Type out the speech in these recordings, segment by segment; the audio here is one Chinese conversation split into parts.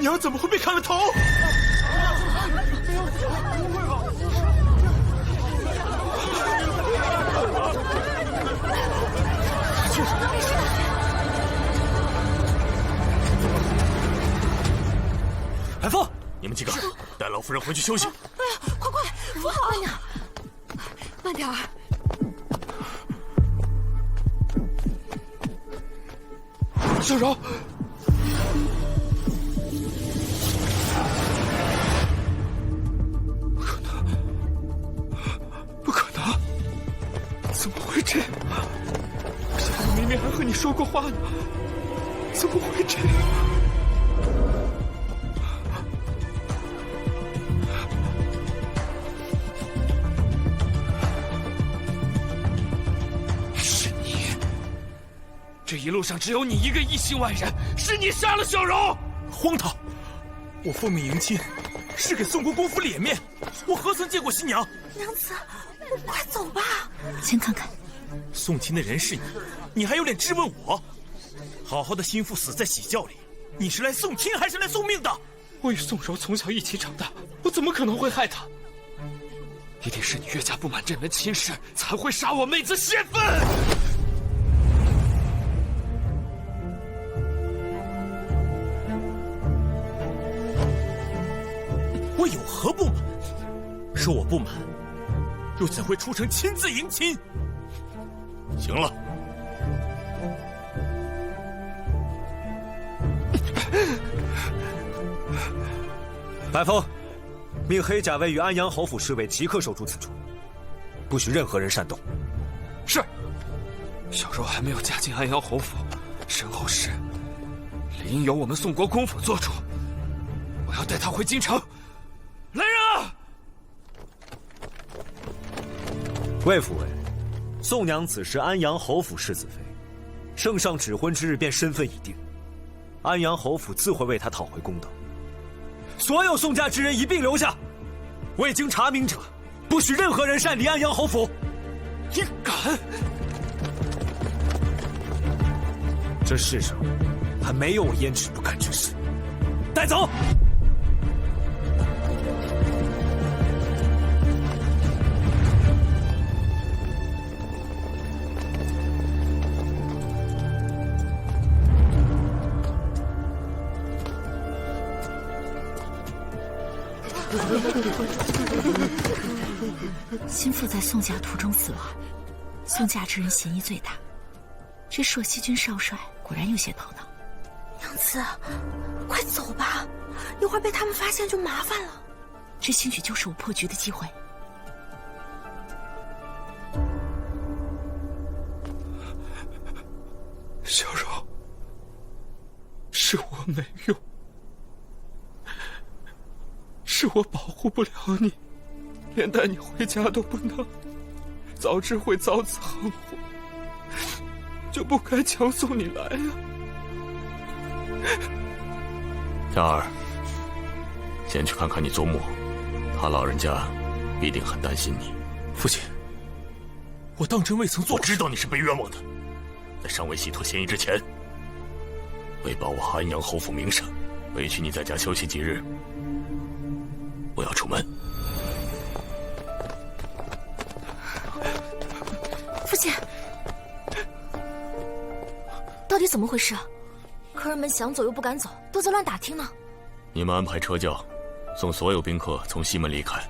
娘怎么会被砍了头？海峰，你们几个带老夫人回去休息。哎呀，快，扶好！慢点，慢点儿。小柔，不可能，怎么会这样？小柔明明还和你说过话呢，怎么会这样？这一路上只有你一个一心万人，是你杀了小柔！荒唐！我奉命迎亲，是给宋国公府脸面，我何曾见过新娘？娘子，我们快走吧。先看看，送亲的人是你，你还有脸质问我？好好的心腹死在喜轿里，你是来送亲还是来送命的？我与宋柔从小一起长大，我怎么可能会害她？一定是你岳家不满这门亲事，才会杀我妹子泄愤！我有何不满？说我不满，又怎会出城亲自迎亲？行了，白风，命黑甲卫与安阳侯府侍卫即刻守住此处，不许任何人擅动。是。小柔还没有嫁进安阳侯府，身后事理应由我们宋国公府做主。我要带她回京城。来人啊！魏府尉，宋娘子是安阳侯府世子妃，圣上指婚之日便身份已定，安阳侯府自会为她讨回公道。所有宋家之人一并留下，未经查明者，不许任何人擅离安阳侯府。你敢？这世上还没有我焉止不干之事。带走！心腹在宋家途中死亡，宋家之人嫌疑最大。这朔西军少帅果然有些头脑。娘子，快走吧，一会儿被他们发现就麻烦了。这兴许就是我破局的机会。小柔，是我没用，是我保护不了你，连带你回家都不能，早知会遭此横祸，就不该强送你来呀。江儿，先去看看你祖母，他老人家必定很担心你。父亲，我当真未曾做。我知道你是被冤枉的，在尚未洗脱嫌疑之前，为保我安阳侯府名声，委屈你在家休息几日。我要出门。父亲，到底怎么回事？客人们想走又不敢走，都在乱打听呢。你们安排车轿，送所有宾客从西门离开。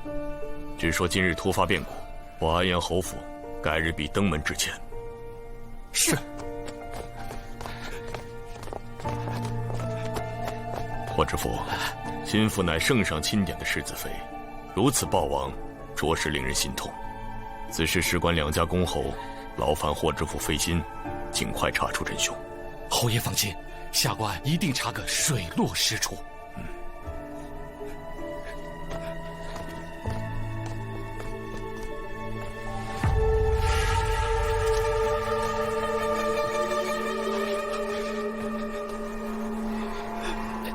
据说今日突发变故，我安阳侯府改日比登门致歉。是。霍知府，心腹乃圣上钦点的世子妃，如此暴亡，着实令人心痛。此事事关两家公侯，劳烦霍知府费心，尽快查出真凶。侯爷放心，下官一定查个水落石出。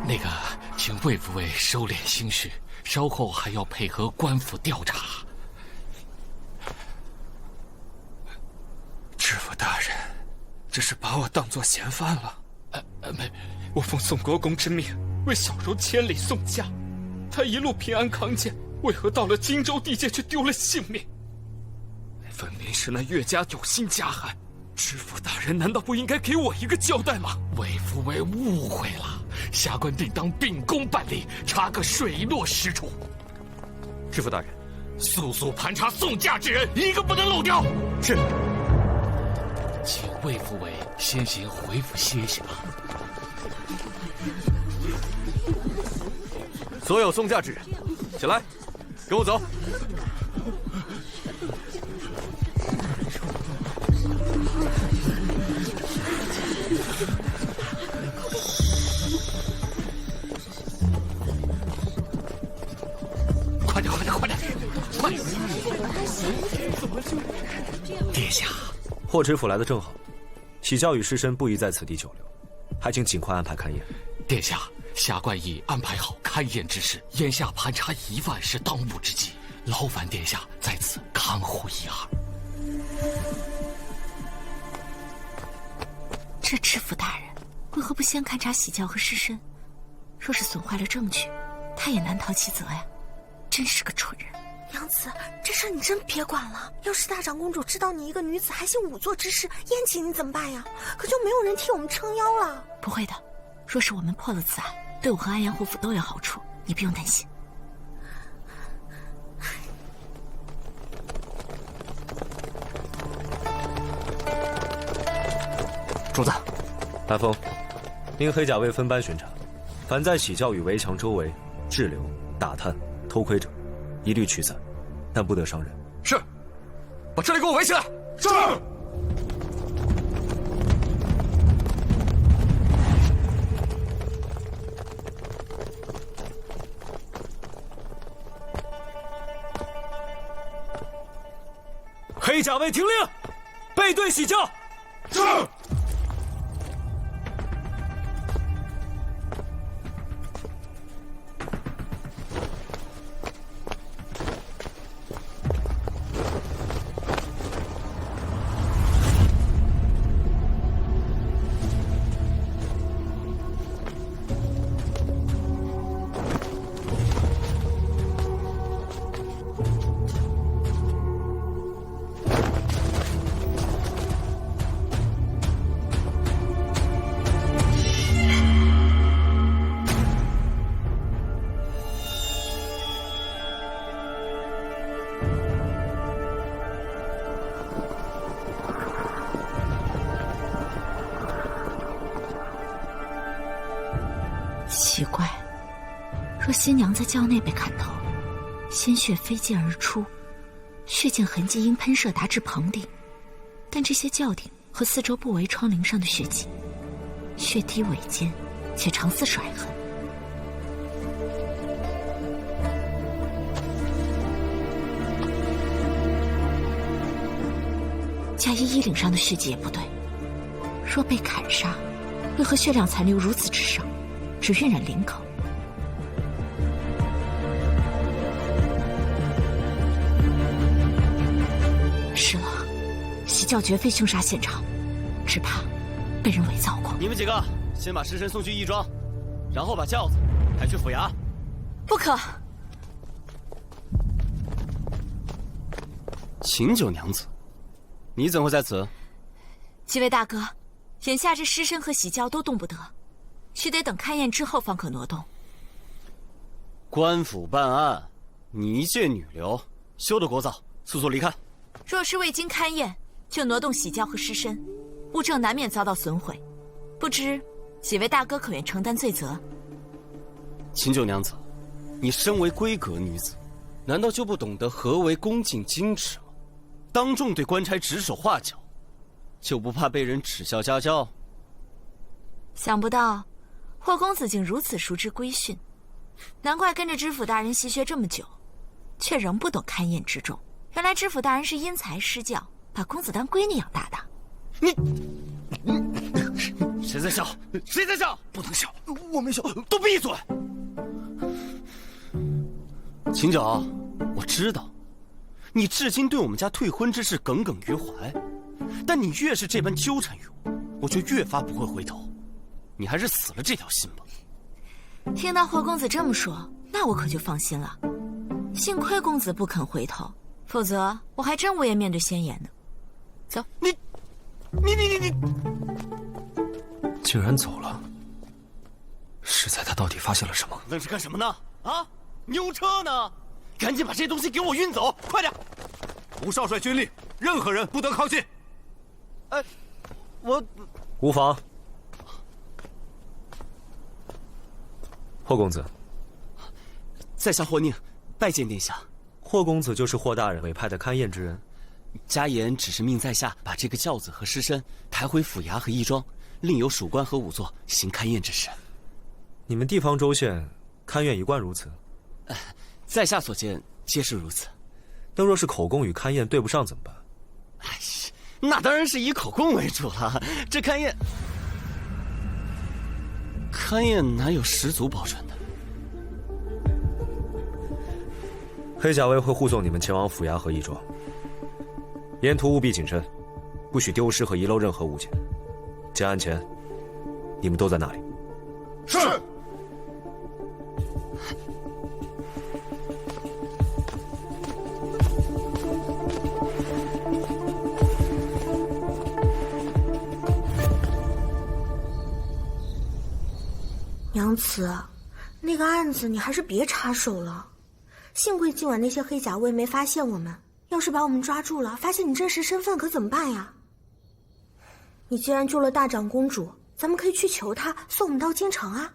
那个，请魏府尉收敛心绪，稍后还要配合官府调查。知府大人，这是把我当作嫌犯了。没，我奉宋国公之命，为小柔千里送嫁，她一路平安康健，为何到了荆州地界却丢了性命？分明是那岳家有心加害，知府大人难道不应该给我一个交代吗？魏福为误会了，下官定当秉公办理，查个水落石出。知府大人，速速盘查送嫁之人，一个不能漏掉。是。请魏福为先行回府歇息吧。所有送嫁之人，起来，跟我走。快点，快点，快点，快点！殿下，霍知府来的正好，喜教与师绅不宜在此地久留，还请尽快安排勘验。殿下，下官已安排好勘验之事，眼下盘查疑犯是当务之急，劳烦殿下在此看护一二。这知府大人为何不先勘察喜教和师绅？若是损坏了证据，他也难逃其责呀。真是个蠢人。娘子，这事你真别管了。要是大长公主知道你一个女子还行仵作之事，燕起你怎么办呀？可就没有人替我们撑腰了。不会的，若是我们破了此案，对我和安阳侯府都有好处，你不用担心。主子，大风，令黑甲卫分班巡查，凡在喜教与围墙周围滞留、打探、偷窥者，一律驱散，但不得伤人。是，把这里给我围起来。是。黑甲卫听令，背对喜教。是。奇怪，若新娘在轿内被砍头，鲜血飞溅而出，血溅痕迹因喷射达至棚顶，但这些轿顶和四周不围窗棂上的血迹，血滴尾尖，且常似甩痕。加衣衣领上的血迹也不对，若被砍杀，为何血量残留如此之少？只晕染领口。是了，喜教绝非凶杀现场，只怕被人伪造过。你们几个先把尸身送去义庄，然后把轿子抬去府衙。不可！秦九娘子，你怎会在此？几位大哥，眼下这尸身和喜教都动不得。须得等勘验之后方可挪动。官府办案，你一介女流，休得聒噪，速速离开。若是未经勘验就挪动喜教和尸身，物证难免遭到损毁，不知几位大哥可愿承担罪责？秦九娘子，你身为闺阁女子，难道就不懂得何为恭敬矜持吗？当众对官差指手画脚，就不怕被人耻笑家教？想不到霍公子竟如此熟知规训，难怪跟着知府大人习学这么久，却仍不懂勘验之重。原来知府大人是因材施教，把公子当闺女养大的。谁在笑？谁在笑？不能笑，我没笑，都闭嘴！秦九，我知道，你至今对我们家退婚之事耿耿于怀，但你越是这般纠缠于我，我就越发不会回头。你还是死了这条心吧。听到霍公子这么说，那我可就放心了。幸亏公子不肯回头，否则我还真无颜面对仙颜呢。走，你，竟然走了。是在他到底发现了什么？愣是干什么呢？啊，牛车呢？赶紧把这些东西给我运走，快点！吴少帅军令，任何人不得靠近。我无妨。霍公子，在下霍宁，拜见殿下。霍公子就是霍大人委派的勘验之人。家言只是命在下把这个轿子和尸身抬回府衙和义庄，另有属官和仵作行勘验之事。你们地方州县勘验一贯如此？在下所见皆是如此。那若是口供与勘验对不上怎么办？那当然是以口供为主了。这勘验哪有十足保准的？黑甲卫会护送你们前往府衙和义庄，沿途务必谨慎，不许丢失和遗漏任何物件。结案前，你们都在那里。是。娘子，那个案子你还是别插手了。幸亏今晚那些黑甲卫没发现我们，要是把我们抓住了，发现你真实身份，可怎么办呀？你既然救了大长公主，咱们可以去求她送我们到京城啊。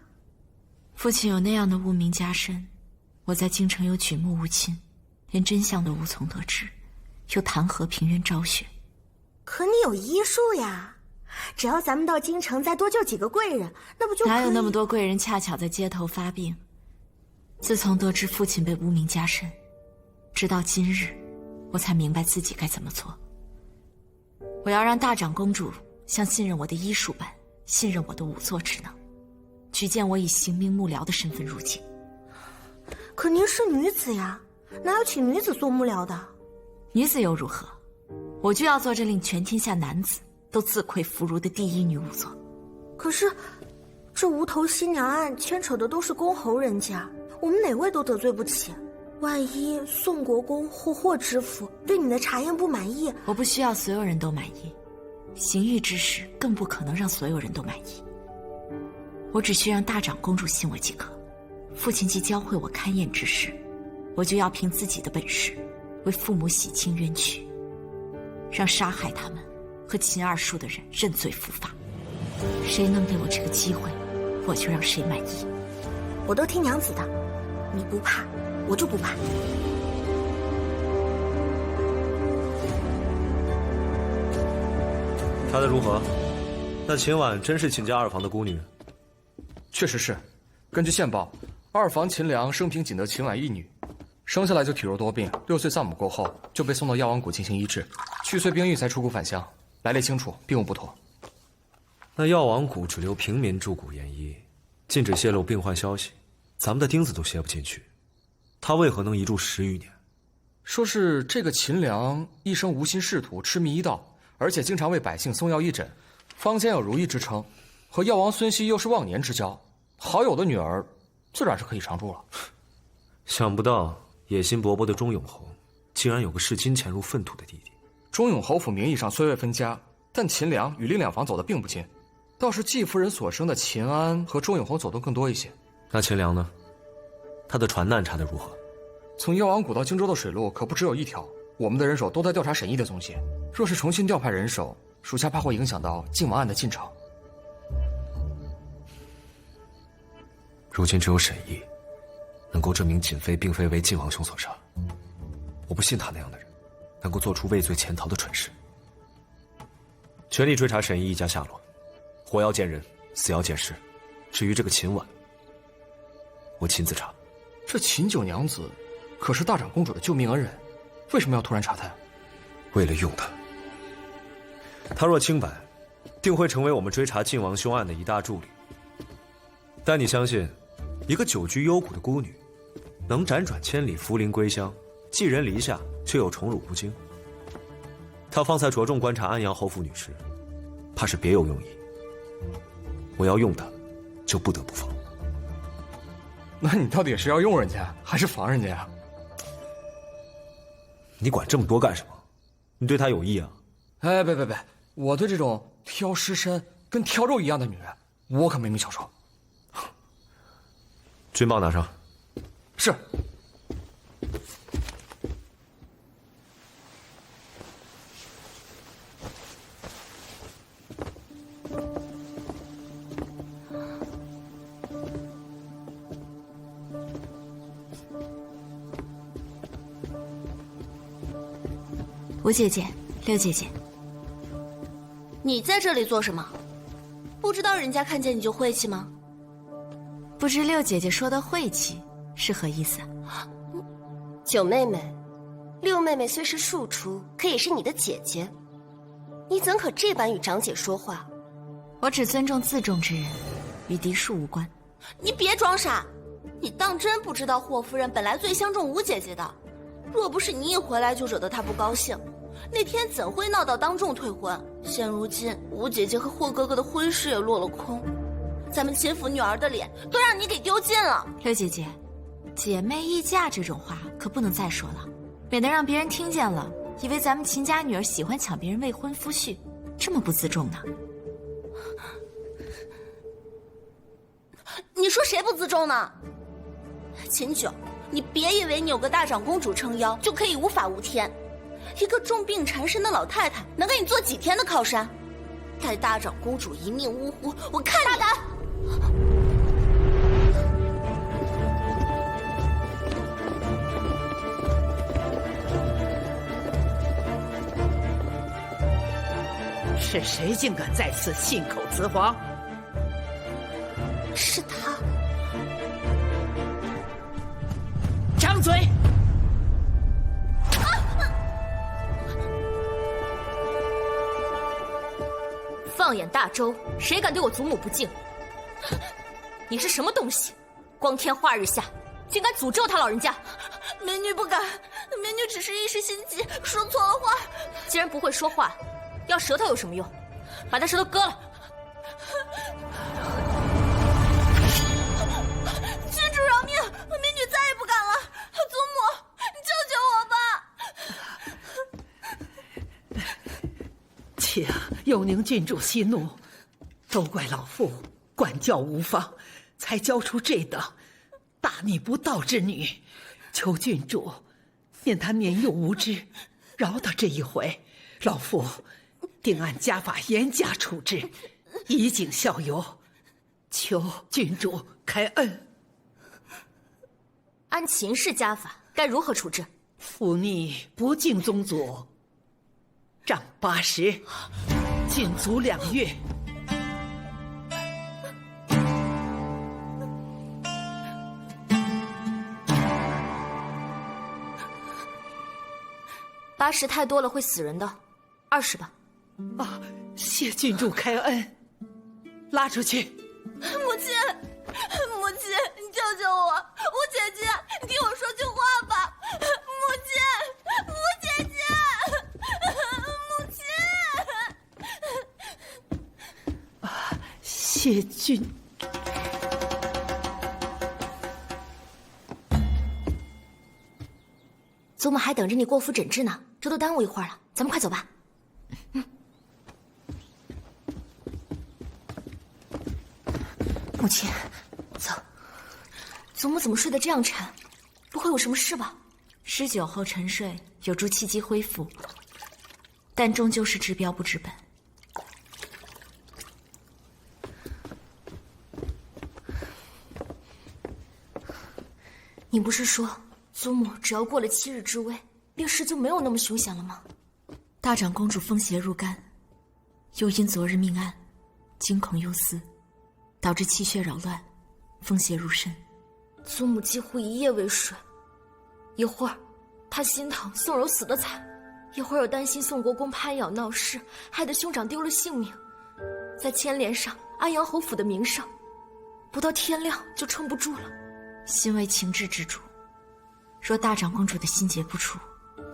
父亲有那样的污名加身，我在京城又举目无亲，连真相都无从得知，又谈何平冤昭雪？可你有医术呀，只要咱们到京城再多救几个贵人，那不就可以？哪有那么多贵人恰巧在街头发病？自从得知父亲被污名加身，直到今日，我才明白自己该怎么做。我要让大长公主像信任我的医术般信任我的仵作之能，举荐我以刑名幕僚的身份入京。可您是女子呀，哪有请女子做幕僚的？女子又如何？我就要做这令全天下男子都自愧弗如的第一女仵作。可是，这无头新娘案牵扯的都是公侯人家，我们哪位都得罪不起。万一宋国公或霍知府对你的查验不满意，我不需要所有人都满意，刑狱之事更不可能让所有人都满意。我只需让大长公主信我即可。父亲既教会我勘验之事，我就要凭自己的本事为父母洗清冤屈，让杀害他们和秦二叔的人认罪伏法。谁能给我这个机会，我就让谁满意。我都听娘子的，你不怕，我就不怕。查得如何？那秦婉真是秦家二房的孤女？确实是。根据线报，二房秦良生平仅得秦婉一女，生下来就体弱多病，6岁丧母过后就被送到药王谷进行医治，去岁病愈才出谷返乡，来历清楚，并无不妥。那药王谷只留平民住谷研医，禁止泄露病患消息，咱们的钉子都楔不进去，他为何能一住10余年？说是这个秦良一生无心仕途，痴迷医道，而且经常为百姓送药义诊，坊间有如意之称，和药王孙熙又是忘年之交，好友的女儿自然是可以常住了。想不到野心勃勃的钟永侯，竟然有个视金钱如粪土的弟弟。钟永侯府名义上虽未分家，但秦良与另2房走得并不近，倒是季夫人所生的秦安和钟永侯走得更多一些。那秦良呢？他的船难查得如何？从药王谷到荆州的水路可不只有一条，我们的人手都在调查沈毅的踪迹。若是重新调派人手，属下怕会影响到靖王案的进程。如今只有沈毅能够证明瑾妃并非为靖王兄所杀，我不信他那样的人能够做出畏罪潜逃的蠢事。全力追查沈毅一家下落，活要见人，死要见尸。至于这个秦婉，我亲自查。这秦九娘子可是大长公主的救命恩人，为什么要突然查她？为了用她。她若清白，定会成为我们追查靖王凶案的一大助力。但你相信，一个久居幽谷的孤女，能辗转千里扶灵归乡，寄人篱下，却又宠辱不惊？她方才着重观察安阳侯府女尸，怕是别有用意。我要用她，就不得不防。那你到底是要用人家，还是防人家呀？你管这么多干什么？你对他有意啊？哎，别，我对这种挑尸身跟挑肉一样的女人，我可没名小说。军报拿上。是。吴姐姐，六姐姐，你在这里做什么？不知道人家看见你就晦气吗？不知六姐姐说的晦气是何意思？九妹妹，六妹妹虽是庶出，可也是你的姐姐，你怎可这般与长姐说话？我只尊重自重之人，与嫡庶无关。你别装傻，你当真不知道霍夫人本来最相中吴姐姐的，若不是你一回来就惹得她不高兴，那天怎会闹到当众退婚？现如今吴姐姐和霍哥哥的婚事也落了空，咱们秦府女儿的脸都让你给丢尽了。六姐姐，姐妹议嫁这种话可不能再说了，免得让别人听见了，以为咱们秦家女儿喜欢抢别人未婚夫婿，这么不自重呢。你说谁不自重呢？秦九，你别以为你有个大长公主撑腰就可以无法无天，一个重病缠身的老太太能给你做几天的靠山？待大长公主一命呜呼，我看你大胆！是谁竟敢在此信口雌黄？是他。张嘴！放眼大周，谁敢对我祖母不敬？你是什么东西？光天化日下，竟敢诅咒他老人家！美女不敢，美女只是一时心急，说错了话。既然不会说话，要舌头有什么用？把他舌头割了！郡主饶命，美女再也不敢了。祖母，你救救我吧！且有宁郡主息怒，都怪老妇管教无方，才教出这等大逆不道之女。求郡主念她年幼无知，饶她这一回，老妇定按家法严加处置，以儆效尤。求郡主开恩。按秦氏家法，该如何处置？忤逆不敬宗祖，杖80，禁足2月。80太多了，会死人的，20吧。啊，谢郡主开恩，拉出去。母亲，母亲，你救救我！吴姐姐，你听我说句话吧！母亲，吴姐姐，母亲。啊，谢郡。祖母还等着你过府诊治呢，这都耽误一会儿了，咱们快走吧。母亲，走。祖母怎么睡得这样沉？不会有什么事吧？施酒后沉睡有助气机恢复，但终究是治标不治本。你不是说祖母只要过了7日之危，病势就没有那么凶险了吗？大长公主风邪入肝，又因昨日命案，惊恐忧思，导致气血扰乱，风邪入身。祖母几乎一夜未睡，一会儿她心疼宋柔死得惨，一会儿又担心宋国公攀咬闹事，害得兄长丢了性命，再牵连上安阳侯府的名声，不到天亮就撑不住了。心为情志之主，若大长公主的心结不除，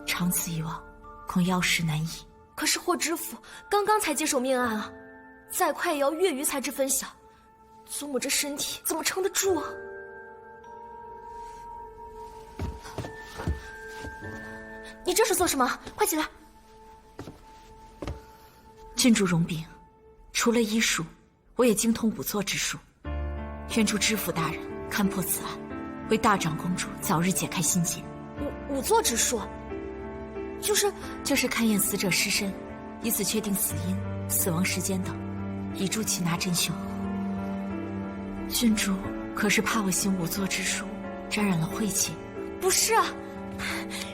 长此以往，恐药石难医。可是霍知府刚刚才接手命案啊，再快也要月余才知分晓，祖母这身体怎么撑得住啊？你这是做什么？快起来！郡主容禀，除了医术，我也精通仵作之术。愿助知府大人看破此案，为大长公主早日解开心结。仵作之术，就是勘验死者尸身，以此确定死因、死亡时间等，以助擒拿真凶。郡主可是怕我行仵作之术沾染了晦气？不是啊，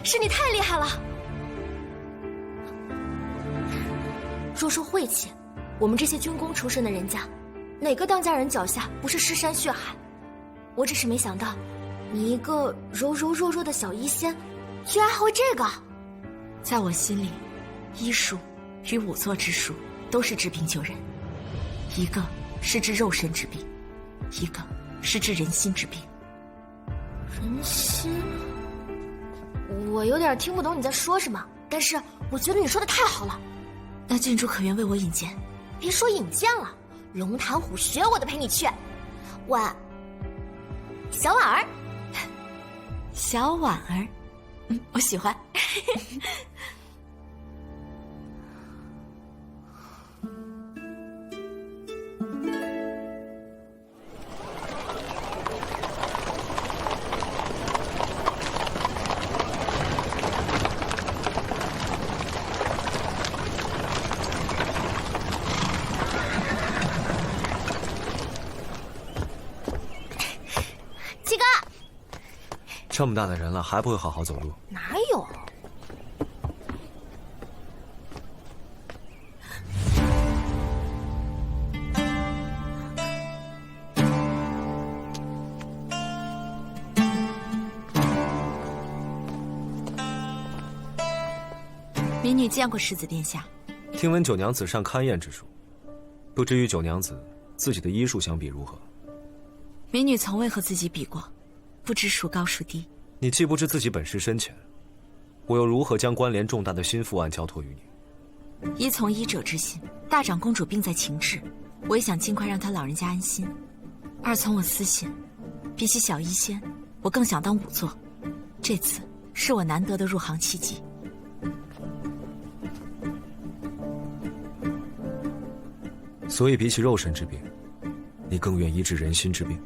是你太厉害了。若说晦气，我们这些军功出身的人家，哪个当家人脚下不是尸山血海？我只是没想到，你一个柔柔弱弱的小医仙，居然还会这个。在我心里，医术与仵作之术都是治病救人，一个是治肉身之病，一个是治人心之病。人心？我有点听不懂你在说什么，但是我觉得你说的太好了。那郡主可愿为我引荐？别说引荐了，龙潭虎穴我都陪你去。小婉儿，小婉儿，我喜欢。这么大的人了，还不会好好走路？哪有？民女见过世子殿下。听闻九娘子善勘验之术，不知与九娘子自己的医术相比如何？民女从未和自己比过，不知孰高孰低。你既不知自己本事深浅，我又如何将关联重大的心腹案交托于你？一从医者之心，大长公主病在情志，我也想尽快让她老人家安心；二从我私心，比起小医仙，我更想当仵作。这次是我难得的入行契机。所以比起肉身之病，你更愿医治人心之病？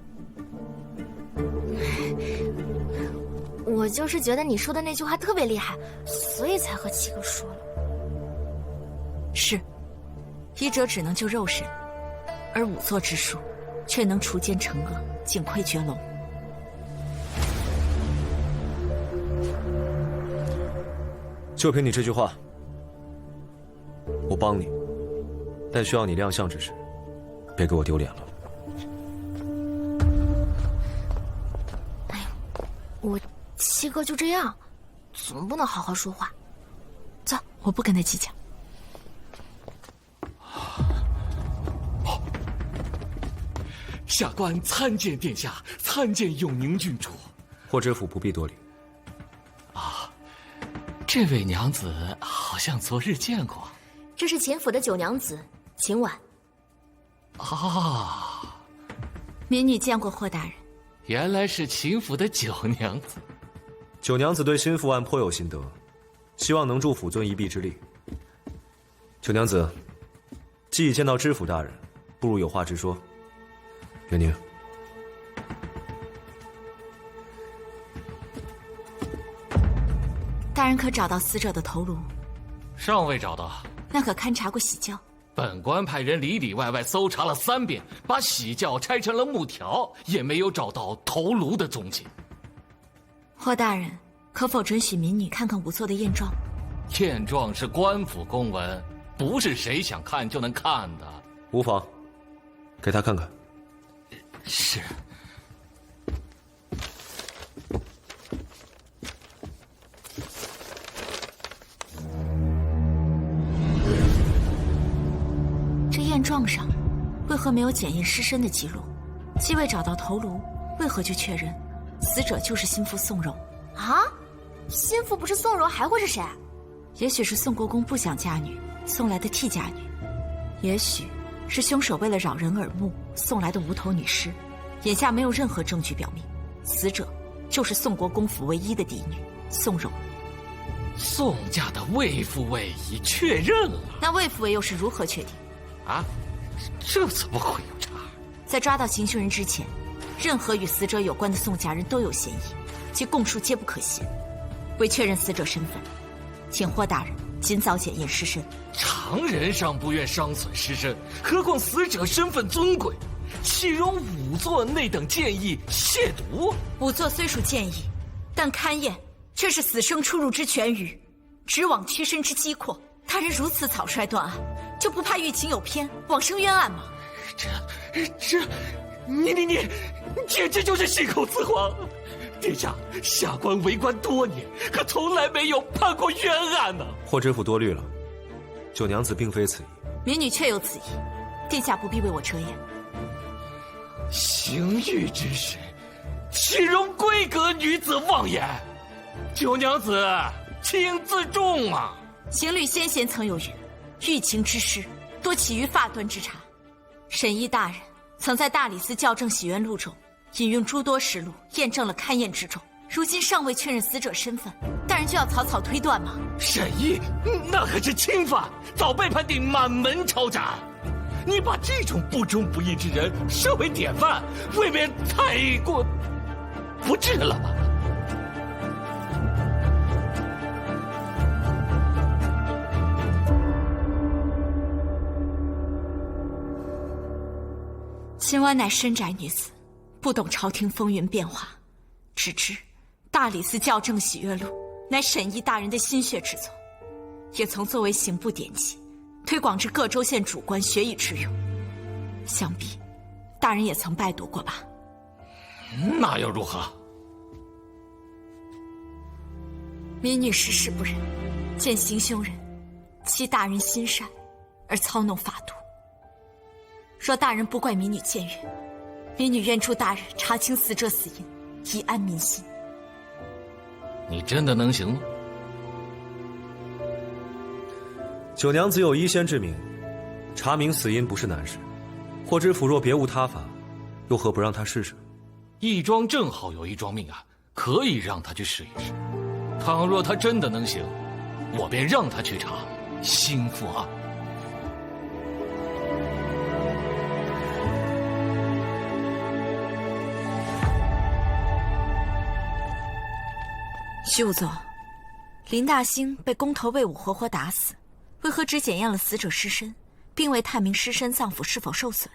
我就是觉得你说的那句话特别厉害，所以才和七哥说了。是，医者只能救肉身，而仵作之术却能除奸惩恶，警窥绝龙。就凭你这句话，我帮你，但需要你亮相之时，别给我丢脸了。我七哥就这样，总不能好好说话。走，我不跟他计较。下官参见殿下，参见永宁郡主。霍知府不必多礼。这位娘子好像昨日见过。这是秦府的九娘子秦婉。民女见过霍大人。原来是秦府的九娘子。九娘子对心腹案颇有心得，希望能助府尊一臂之力。九娘子，既已见到知府大人，不如有话直说。元宁，大人可找到死者的头颅？尚未找到。那可勘察过喜轿？本官派人里里外外搜查了3遍，把喜轿拆成了木条，也没有找到头颅的踪迹。霍大人，可否准许民女看看仵作的验状？验状是官府公文，不是谁想看就能看的。无妨，给他看看。是。这验状上为何没有检验尸身的记录？既未找到头颅，为何就确认死者就是心腹宋柔？啊，心腹不是宋柔还会是谁？也许是宋国公不想嫁女，送来的替嫁女；也许是凶手为了扰人耳目送来的无头女尸。眼下没有任何证据表明，死者就是宋国公府唯一的嫡女宋柔。宋家的魏副尉已确认了。那魏副尉又是如何确定？啊，这怎么会有差？在抓到行凶人之前，任何与死者有关的宋家人都有嫌疑，其供述皆不可信。为确认死者身份，请霍大人尽早检验尸身。常人尚不愿伤损尸身，何况死者身份尊贵，岂容仵作那等贱役亵渎？仵作虽属贱役，但勘验却是死生出入之全余，直往屈身之机阔。他人如此草率断案，就不怕狱情有偏，枉生冤案吗？你简直就是信口雌黄！殿下，下官为官多年，可从来没有判过冤案呢。霍知府多虑了，九娘子并非此意。民女确有此意，殿下不必为我遮掩。行狱之事，岂容闺阁女子妄言？九娘子，请自重啊！刑律先贤曾有云：狱情之事，多起于发端之差。沈一大人曾在大理寺校正洗冤录中引用诸多实录，验证了勘验之中。如今尚未确认死者身份，大人就要草草推断吗？沈一，那可是轻犯，早被判定满门抄斩。你把这种不忠不义之人设为典范，未免太过不智了吧？秦婉乃深宅女子，不懂朝廷风云变化，只知大理寺校正喜悦录乃沈一大人的心血之作，也曾作为刑部典籍，推广至各州县主官学以致用。想必大人也曾拜读过吧？那又如何？民女世事不忍，见行凶人欺大人心善，而操弄法度。若大人不怪民女僭越，民女愿助大人查清死者死因，以安民心。你真的能行吗？九娘子有医仙之名，查明死因不是难事。霍知府若别无他法，又何不让他试试？义庄正好有一桩命案，可以让他去试一试。倘若他真的能行，我便让他去查兴复案。徐仵作，林大兴被工头魏武活活打死，为何只检验了死者尸身，并未探明尸身脏腑是否受损？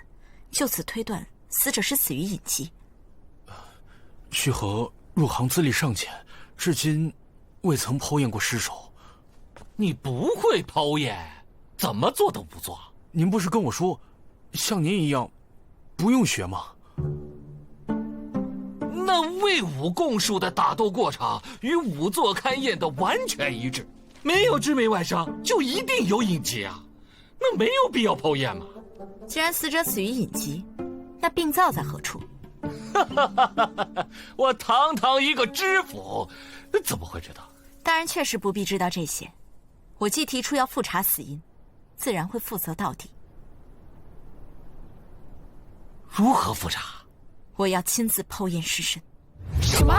就此推断，死者是死于隐疾。徐和入行资历尚浅，至今未曾剖验过尸首。你不会剖验，怎么做都不做？您不是跟我说，像您一样，不用学吗？那魏武供述的打斗过程与仵作勘验的完全一致，没有致命外伤，就一定有隐疾啊！那没有必要剖验嘛。既然死者死于隐疾，那病灶在何处？我堂堂一个知府，怎么会知道？大人确实不必知道这些。我既提出要复查死因，自然会负责到底。如何复查？我要亲自剖验尸身。什么？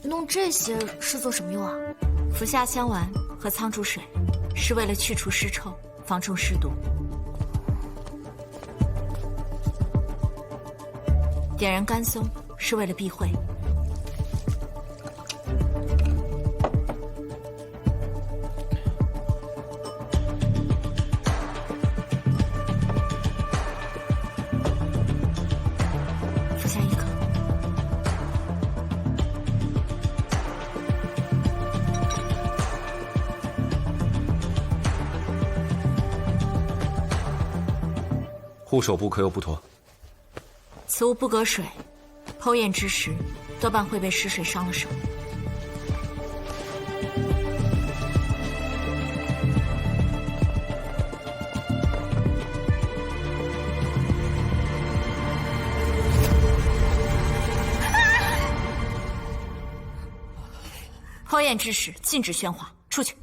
弄这些是做什么用啊？服下香丸和苍术水，是为了去除尸臭，防中尸毒。点燃干松，是为了避讳。服下一颗。护手不可有不妥。此物不隔水，剖验之时，多半会被湿水伤了手。宴之时禁止喧哗，出去。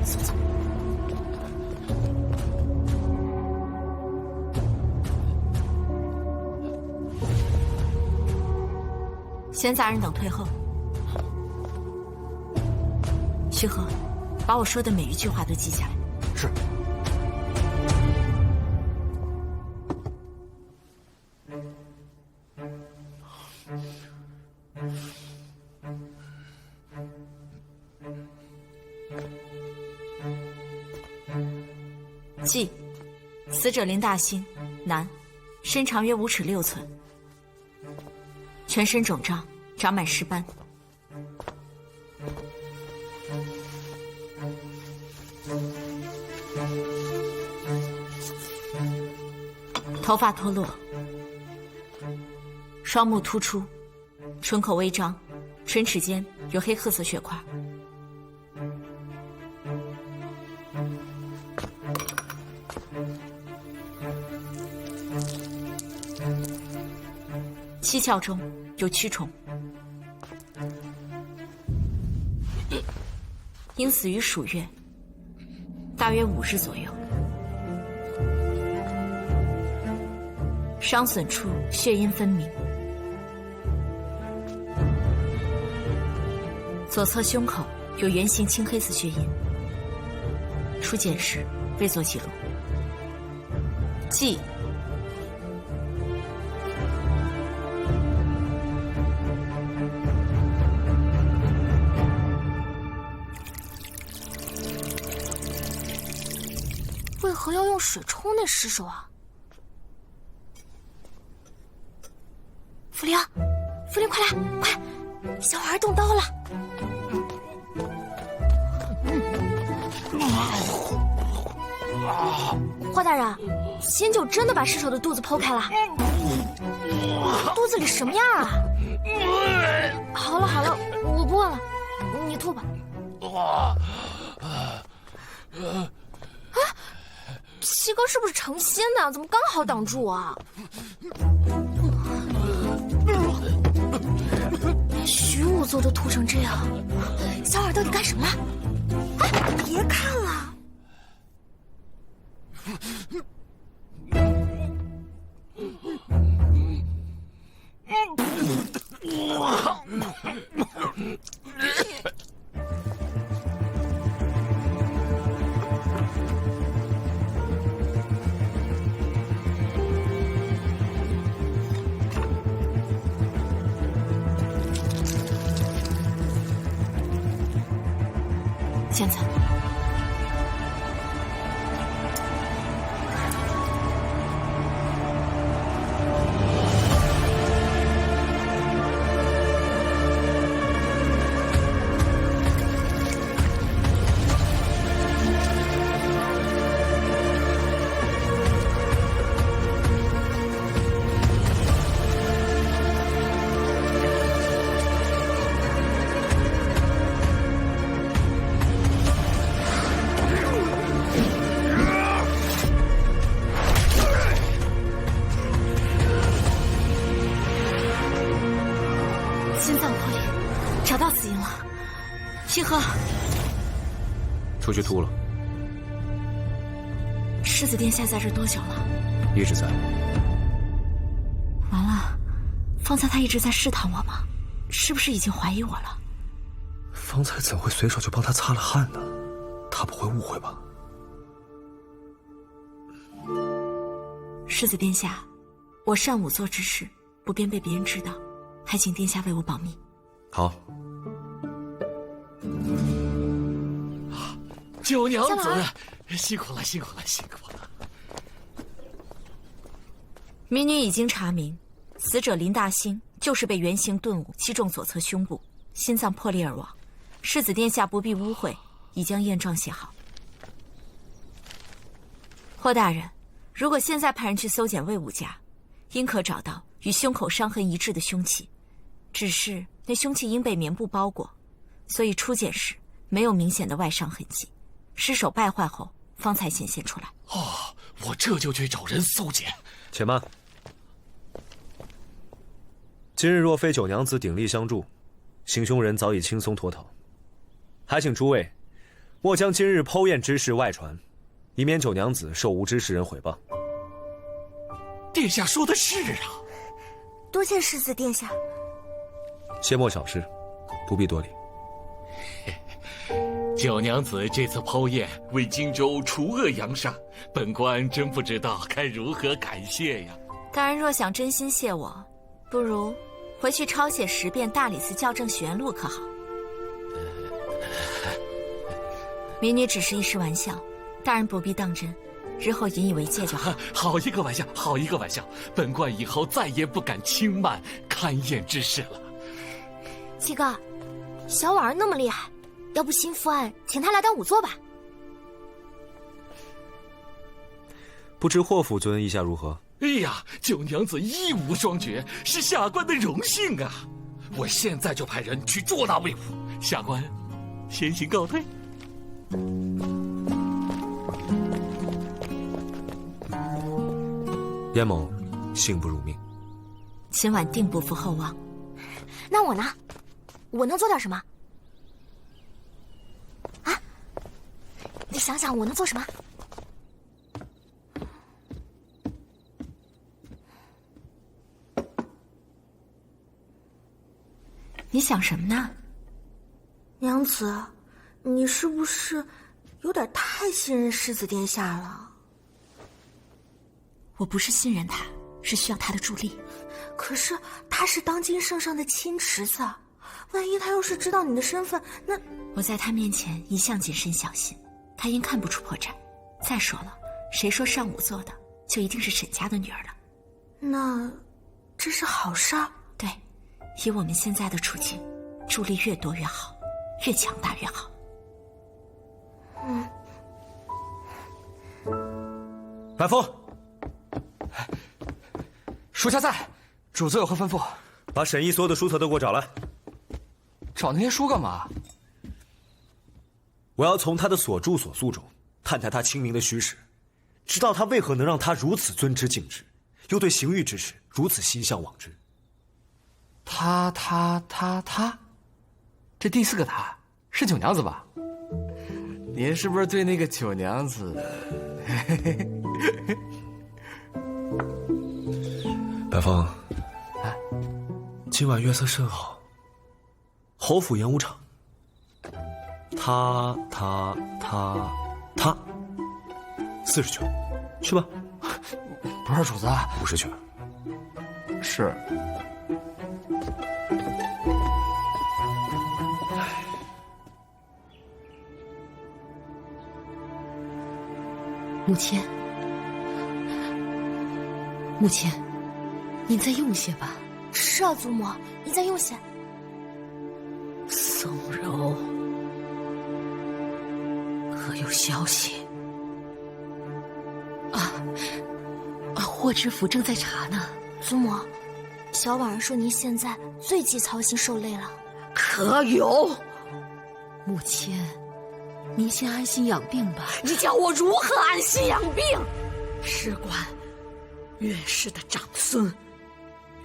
走走。闲杂人等退后。徐和，把我说的每一句话都记下来。是。记：死者林大兴，男，身长约5尺6寸，全身肿胀，长满尸斑。头发脱落，双目突出，唇口微张，唇齿间有黑褐色血块。七窍中有蛆虫，因死于暑月，大约5日左右。伤损处血印分明，左侧胸口有圆形青黑色血印，初检时未做记录。记：为何要用水冲那尸首啊？茯苓，茯苓，快来，快！小孩动刀了。华大人，仙九真的把尸首的肚子剖开了，肚子里什么样啊？好了好了，我不问了，你吐吧。啊，七哥是不是成仙的？怎么刚好挡住啊？连徐仵作都吐成这样，小耳朵你干什么？哎，别看了。现在心脏破裂，找到死因了。徐和，出去吐了。世子殿下在这多久了？一直在。完了，方才他一直在试探我吗？是不是已经怀疑我了？方才怎会随手就帮他擦了汗呢？他不会误会吧？世子殿下，我擅仵作之事，不便被别人知道，还请殿下为我保密。好。九娘子，辛苦了，辛苦了，辛苦了。民女已经查明，死者林大兴就是被圆形钝物击中左侧胸部，心脏破裂而亡。世子殿下不必误会，已将验状写好。霍大人，如果现在派人去搜检魏武家，应可找到与胸口伤痕一致的凶器，只是那凶器因被棉布包裹，所以初检时没有明显的外伤痕迹，尸首败坏后方才显现出来。哦，我这就去找人搜检。且慢。今日若非九娘子鼎力相助，行凶人早已轻松脱逃。还请诸位莫将今日剖验之事外传，以免九娘子受无知之人毁谤。殿下说的是啊。多谢世子殿下。切莫小事，不必多礼。九娘子这次剖验为荆州除恶扬善，本官真不知道该如何感谢呀。大人若想真心谢我，不如回去抄写10遍大理寺校正学员录，可好？民女只是一时玩笑，大人不必当真，日后引以为戒就好。好一个玩笑，好一个玩笑！本官以后再也不敢轻慢勘验之事了。七哥，小婉儿那么厉害，要不新复案请她来当仵作吧？不知霍府尊意下如何？哎呀，九娘子一无双绝，是下官的荣幸啊！我现在就派人去捉拿魏府，下官先行告退。燕某幸不辱命，今晚定不负厚望。那我呢？我能做点什么？啊？你想想，我能做什么？你想什么呢？娘子，你是不是有点太信任世子殿下了？我不是信任他，是需要他的助力。可是他是当今圣上的亲侄子，万一他要是知道你的身份，那……我在他面前一向谨慎小心，他应看不出破绽。再说了，谁说上仵作的就一定是沈家的女儿了？那这是好事儿。对，以我们现在的处境，助力越多越好，越强大越好。来风，属下在，主子有何吩咐？把沈毅所有的书册都给我找来。找那些书干嘛？我要从他的所著所诉中探探他清明的虚实，知道他为何能让他如此尊之敬之，又对刑狱之事如此心向往之。他，这第4个他是九娘子吧？您是不是对那个九娘子？白凤，今晚月色甚好，侯府演武场，他40圈，去吧。不是主子，50圈。是。母亲，母亲，您再用些吧。是啊，祖母，你再用些。宋柔，可有消息？霍知府正在查呢。祖母，小婉儿说您现在最忌操心受累了。可有？母亲，您先安心养病吧。你叫我如何安心养病？事关岳氏的长孙，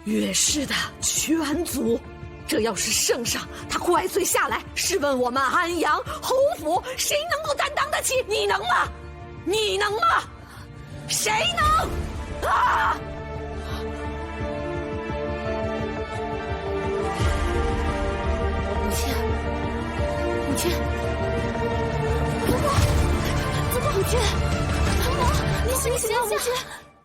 岳氏的全族，这要是圣上他怪罪下来，试问我们安阳侯府谁能够担当得起？你能吗？你能吗？谁能？啊！母亲，母亲，祖母，母亲，祖母，你醒醒，母亲。